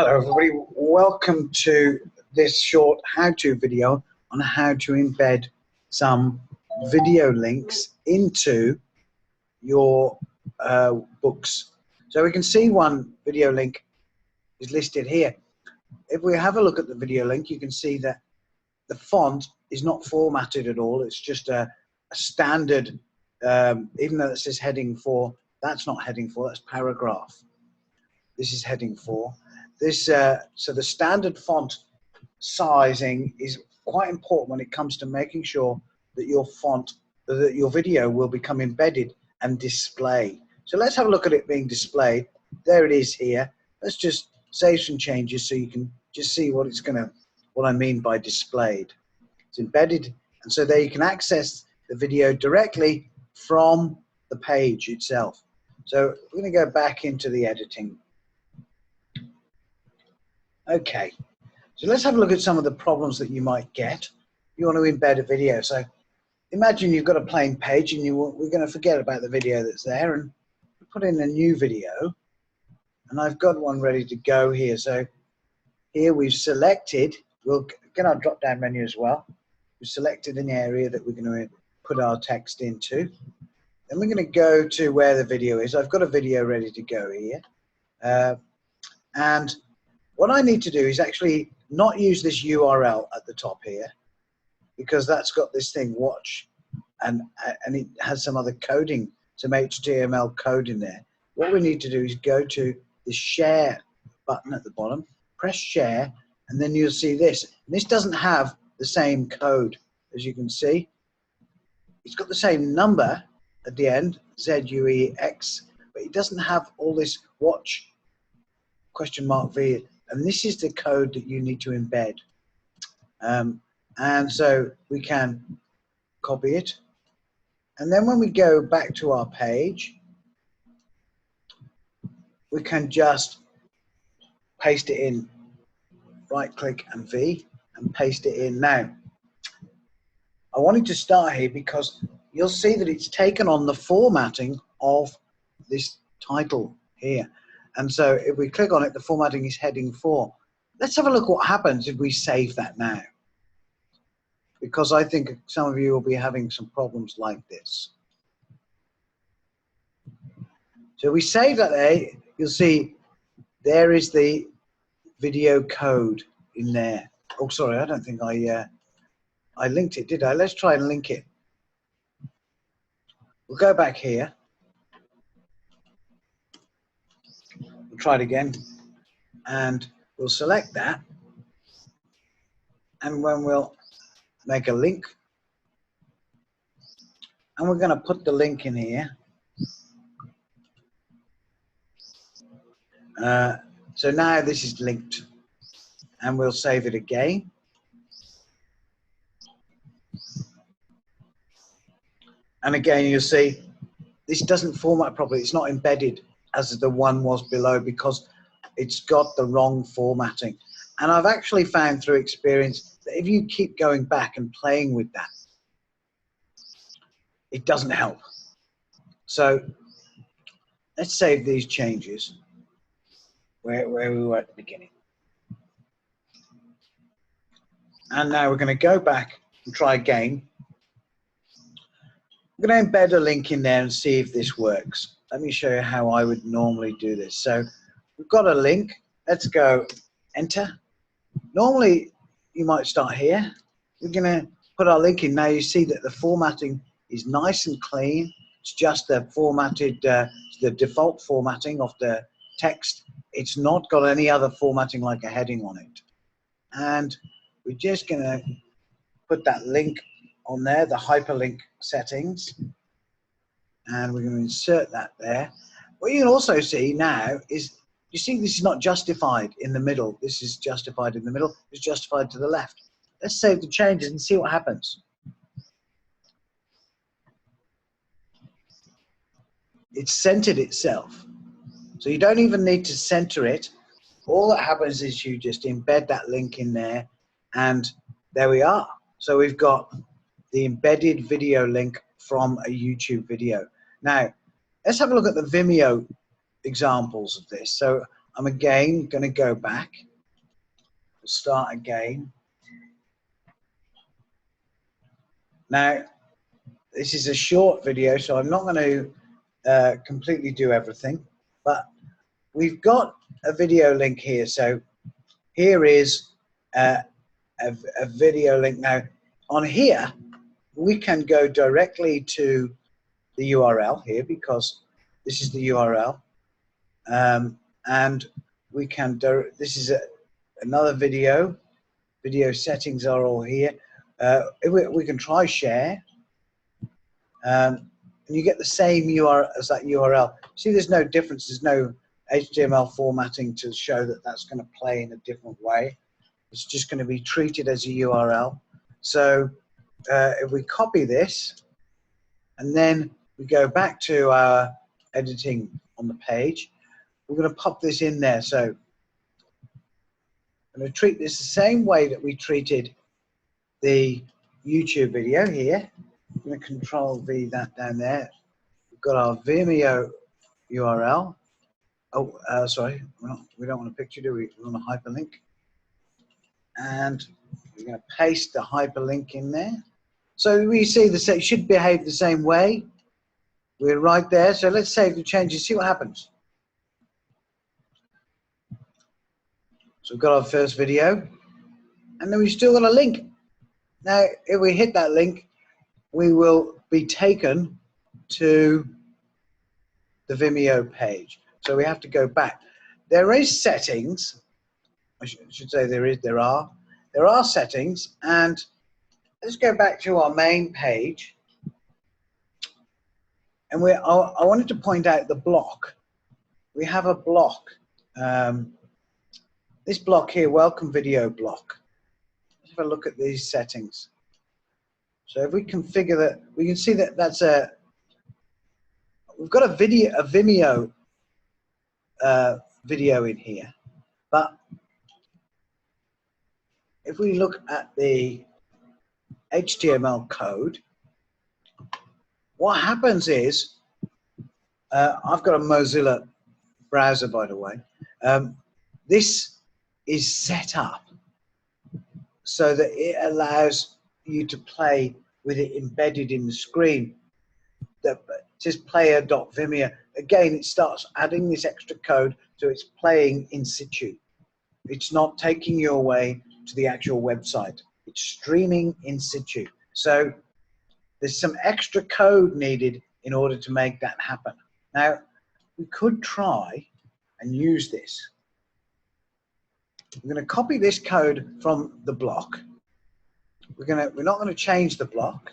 Hello everybody, welcome to this short how-to video on how to embed some video links into your books. So we can see one video link is listed here. If we have a look at the video link, you can see that the font is not formatted at all. It's just a standard, even though it says heading 4, that's not heading 4, that's paragraph. This is heading 4. So the standard font sizing is quite important when it comes to making sure that your video will become embedded and displayed. So let's have a look at it being displayed. There it is here. Let's just save some changes so you can just see what I mean by displayed. It's embedded, and so there you can access the video directly from the page itself. So we're going to go back into the editing. Okay, so let's have a look at some of the problems that you might get. You want to embed a video. So imagine you've got a plain page and we're going to forget about the video that's there and put in a new video. And I've got one ready to go here. So here we've selected, we'll get our drop down menu as well. We've selected an area that we're going to put our text into. Then we're going to go to where the video is. I've got a video ready to go here. And what I need to do is actually not use this URL at the top here, because that's got this thing watch and it has some other coding, some HTML code in there. What we need to do is go to the share button at the bottom, press share, and then you'll see this. And this doesn't have the same code, as you can see. It's got the same number at the end, ZUEX, but it doesn't have all this watch $V. And this is the code that you need to embed. And so we can copy it. And then when we go back to our page, we can just paste it in. Right click and V and paste it in. Now, I wanted to start here because you'll see that it's taken on the formatting of this title here. And so if we click on it, the formatting is heading 4. Let's have a look what happens if we save that now, because I think some of you will be having some problems like this. So we save that there, you'll see there is the video code in there. Oh, sorry, I don't think I linked it, did I? Let's try and link it. We'll go back here. We'll try it again, and we'll select that, and when we'll make a link, and we're going to put the link in here. So now this is linked, and we'll save it again. And again, you'll see this doesn't format properly. It's not embedded as the one was below because it's got the wrong formatting. And I've actually found through experience that if you keep going back and playing with that, it doesn't help. So let's save these changes where we were at the beginning. And now we're going to go back and try again. I'm going to embed a link in there and see if this works. Let me show you how I would normally do this. So we've got a link. Let's go enter. Normally, you might start here. We're going to put our link in. Now you see that the formatting is nice and clean. It's just the formatted, the default formatting of the text. It's not got any other formatting like a heading on it. And we're just going to put that link on there, the hyperlink settings, and we're going to insert that there. What you can also see now is, you see this is not justified in the middle. This is justified in the middle. It's justified to the left. Let's save the changes and see what happens. It's centered itself. So you don't even need to center it. All that happens is you just embed that link in there, and there we are. So we've got the embedded video link from a YouTube video. Now, let's have a look at the Vimeo examples of this. So I'm again going to go back, start again. Now, this is a short video, so I'm not going to completely do everything, but we've got a video link here. So here is a video link. Now, on here, we can go directly to the URL here because this is the URL. And we can, this is another video. Video settings are all here. We can try share. And you get the same URL as that URL. See, there's no difference. There's no HTML formatting to show that that's going to play in a different way. It's just going to be treated as a URL. So if we copy this and then we go back to our editing on the page, we're going to pop this in there. So I'm going to treat this the same way that we treated the YouTube video here. I'm going to Control V that down there. We've got our Vimeo URL. Oh, sorry, we don't want a picture, do we? We want a hyperlink. And we're going to paste the hyperlink in there. So we see it should behave the same way. We're right there. So let's save the changes, see what happens. So we've got our first video, and then we've still got a link. Now, if we hit that link, we will be taken to the Vimeo page. So we have to go back. There is settings. I should say there are settings, and let's go back to our main page. And I wanted to point out the block. We have a block. This block here, welcome video block. Let's have a look at these settings. So if we configure that, we can see that that's we've got a Vimeo video in here. But if we look at the HTML code, what happens is, I've got a Mozilla browser, by the way. This is set up so that it allows you to play with it embedded in the screen. It says player.vimeo. Again, it starts adding this extra code, so it's playing in situ. It's not taking you away to the actual website. It's streaming in situ. So there's some extra code needed in order to make that happen. Now, we could try and use this. We're going to copy this code from the block. We're not going to change the block.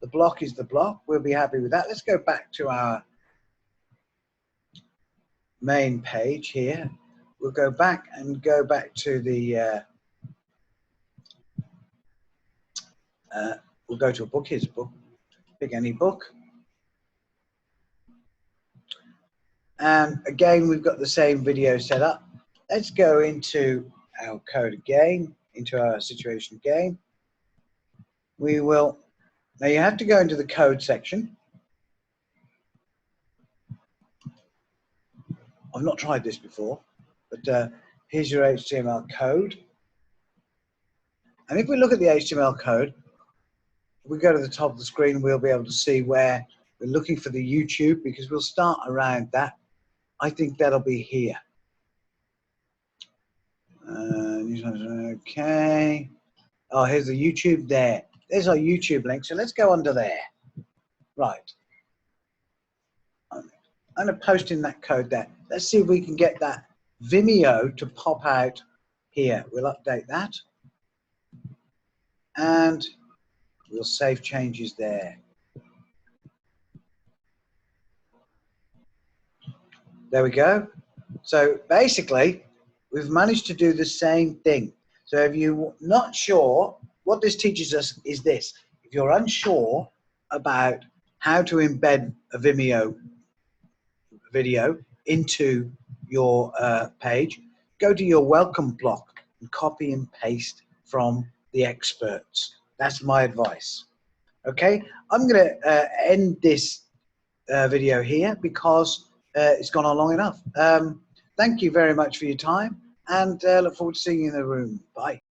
The block is the block. We'll be happy with that. Let's go back to our main page here. We'll go back to the we'll go to a book. Here's a book. Pick any book. And again, we've got the same video set up. Let's go into our code again, into our situation again. We will, now you have to go into the code section. I've not tried this before, but here's your HTML code. And if we look at the HTML code, if we go to the top of the screen, we'll be able to see where we're looking for the YouTube, because we'll start around that. I think that'll be here. Okay. Oh, here's the YouTube there. There's our YouTube link. So let's go under there. Right. I'm going to post in that code there. Let's see if we can get that Vimeo to pop out here. We'll update that. And we'll save changes there. There we go. So basically, we've managed to do the same thing. So if you're not sure, what this teaches us is this. If you're unsure about how to embed a Vimeo video into your page, go to your welcome block and copy and paste from the experts. That's my advice. Okay, I'm going to end this video here because it's gone on long enough. thank you very much for your time, and look forward to seeing you in the room. Bye.